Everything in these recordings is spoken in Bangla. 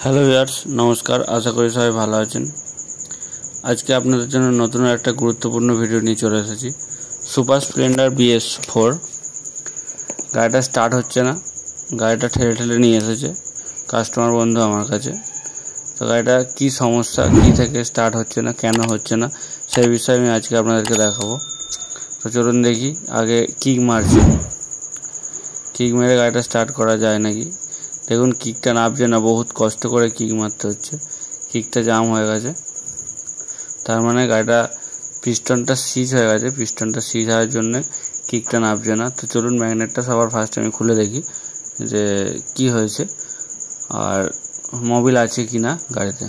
হ্যালো ভিউয়ার্স, নমস্কার। আশা করি সবাই ভালো আছেন। আজকে আপনাদের জন্য নতুন একটা গুরুত্বপূর্ণ ভিডিও নিয়ে চলে এসেছি। সুপার স্প্লেন্ডার BS4 গাড়িটা স্টার্ট হচ্ছে না। গাড়িটা ঠেলে ঠেলে নিয়ে এসেছে কাস্টমার বন্ধু আমার কাছে। তো গাড়িটা কী সমস্যা, কী থেকে স্টার্ট হচ্ছে না, কেন হচ্ছে না, সেই বিষয়ে আমি আজকে আপনাদেরকে দেখাবো। তো চলুন দেখি। আগে কিক মারছি, কিক মেরে গাড়িটা স্টার্ট করা যায় নাকি। দেখুন কিকটা নামছে না, বহুত কষ্ট করে কিক মারতে হচ্ছে। কিকটা জাম হয়ে গেছে, তার মানে গাড়িটা পিস্টনটা সিজ হয়ে গেছে। পিস্টনটা সিজ হওয়ার জন্য কিকটা নামছে না। তো চলুন ম্যাগনেটটা সবার ফার্স্ট আমি খুলে দেখি যে কি হয়েছে আর মোবিল আছে কি না গাড়িতে।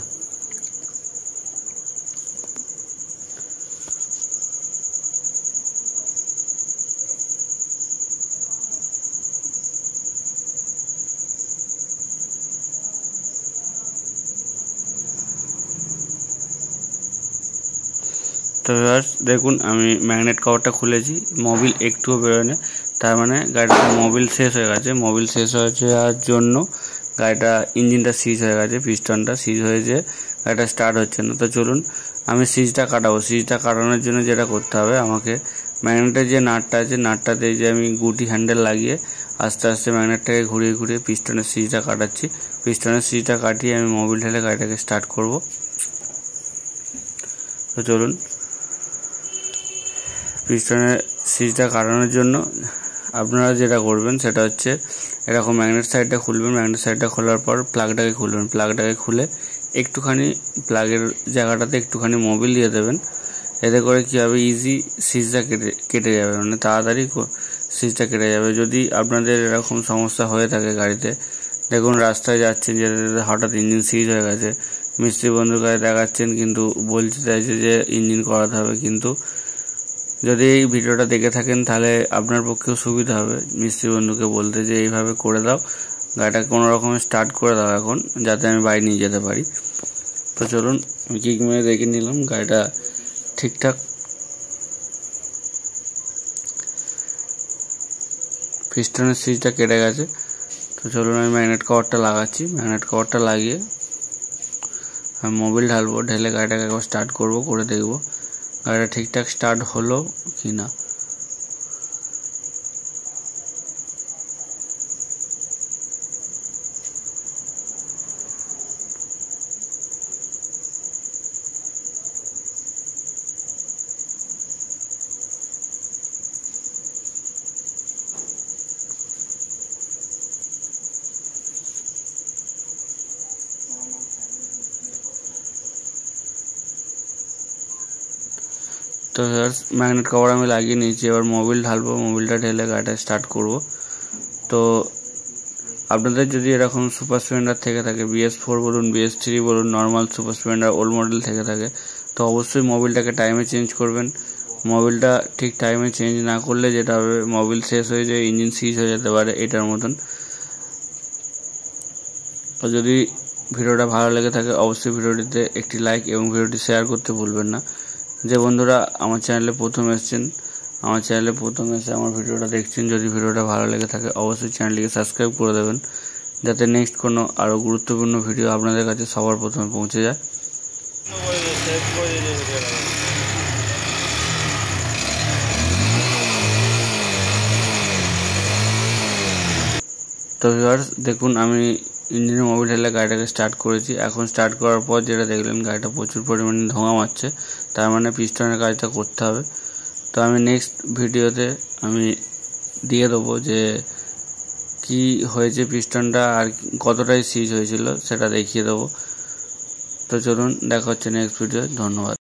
তো ভিউয়ার্স দেখুন, আমি ম্যাগনেট কভারটা খুলেছি, মোবিল একটুও বেরোয়নি। তার মানে গাড়িটা মোবিল শেষ হয়ে গেছে। মোবিল শেষ হয়ে যাওয়ার জন্য গাড়িটা ইঞ্জিনটা সিজ হয়ে গেছে, পিস্টনটা সিজ হয়ে যে গাড়িটা স্টার্ট হচ্ছে না। তো চলুন আমি সিজটা কাটাবো। সিজটা কাটানোর জন্য যেটা করতে হবে, আমাকে ম্যাগনেটের যে নাটটা আছে, নাটটাতে যে আমি গুটি হ্যান্ডেল লাগিয়ে আস্তে আস্তে ম্যাগনেটটাকে ঘুরিয়ে ঘুরিয়ে পিস্টনের সিজটা কাটাচ্ছি। পিস্টনের সিজটা কাটিয়ে আমি মোবিল ঠেলে গাড়িটাকে স্টার্ট করব। তো চলুন, পিস্টনের সিজটা কাটানোর জন্য আপনারা যেটা করবেন সেটা হচ্ছে এরকম ম্যাগনেট সাইডটা খুলবেন। ম্যাগনেট সাইডটা খোলার পর প্লাগটাকে খুলবেন। প্লাগটাকে খুলে একটুখানি প্লাগের জায়গাটাতে একটুখানি মোবিল দিয়ে দেবেন। এতে করে কী হবে, ইজি সিজটা কেটে যাবে, মানে তাড়াতাড়ি সিজটা কেটে যাবে। যদি আপনাদের এরকম সমস্যা হয়ে থাকে গাড়িতে, দেখুন রাস্তায় যাচ্ছেন, যেতে যেতে হঠাৎ ইঞ্জিন সিজ হয়ে গেছে, মিস্ত্রি বন্ধুর কাছে দেখাচ্ছেন কিন্তু বলতে চাইছে যে ইঞ্জিন করাতে হবে। কিন্তু যদি এই ভিডিওটা দেখে থাকেন তাহলে আপনার পক্ষেও সুবিধা হবে মিস্ত্রি বন্ধুকে বলতে যে এইভাবে করে দাও, গাড়িটা কোনো রকমে স্টার্ট করে দাও এখন, যাতে আমি বাড়ি নিয়ে যেতে পারি। তো চলুন আমি কিক মেরে দেখে নিলাম গাড়িটা ঠিকঠাক পিস্টনের সিজটা কেটে গেছে। তো চলুন আমি ম্যাগনেট কভারটা লাগাচ্ছি। ম্যাগনেট কভারটা লাগিয়ে আমি মোবিল ঢালবো, ঢেলে গাড়িটাকে একবার স্টার্ট করব, করে দেখব গাড়িটা ঠিকঠাক স্টার্ট হলো কি না। তো ম্যাগনেট কভার আমি লাগিয়ে নিয়েছি, এবার মোবিল ঢালবো। মোবিলটা ঢেলে গাড়িটা স্টার্ট করব। তো আপনাদের যদি এরকম সুপার স্প্লেন্ডার থেকে থাকে, BS4 বলুন, BS3 বলুন, normal super Splendor old model থেকে থাকে, তো অবশ্যই মোবিলটাকে টাইমে চেঞ্জ করবেন। মোবিলটা ঠিক টাইমে চেঞ্জ না করলে যেটা হবে, মোবিল শেষ হয়ে যায়, ইঞ্জিন সিজ হয়ে যেতে পারে এটার মতন। তো যদি ভিডিওটা ভালো লেগে থাকে অবশ্যই ভিডিওটিতে একটি লাইক এবং ভিডিওটি শেয়ার করতে ভুলবেন না। যে বন্ধুরা আমার চ্যানেলে প্রথম এসেছেন, আমার চ্যানেলে প্রথম এসে আমার ভিডিওটা দেখছেন, যদি ভিডিওটা ভালো লেগে থাকে অবশ্যই চ্যানেলটিকে সাবস্ক্রাইব করে দেবেন, যাতে নেক্সট কোনো আরও গুরুত্বপূর্ণ ভিডিও আপনাদের কাছে সবার প্রথমে পৌঁছে যায়। তো ভিউয়ার্স দেখুন, আমি ইঞ্জিনের মোবিল ঢেলে গাড়িটাকে স্টার্ট করেছি। এখন স্টার্ট করার পর যেটা দেখলেন, গাড়িটা প্রচুর পরিমাণে ধোঁয়া মারছে, তার মানে পিস্টনের কাজটা করতে হবে। তো আমি নেক্সট ভিডিওতে আমি দিয়ে দেবো যে কি হয়েছে পিস্টনটা আর কতটাই সিজ হয়েছিল সেটা দেখিয়ে দেবো। তো চলুন দেখা হচ্ছে নেক্সট ভিডিও। ধন্যবাদ।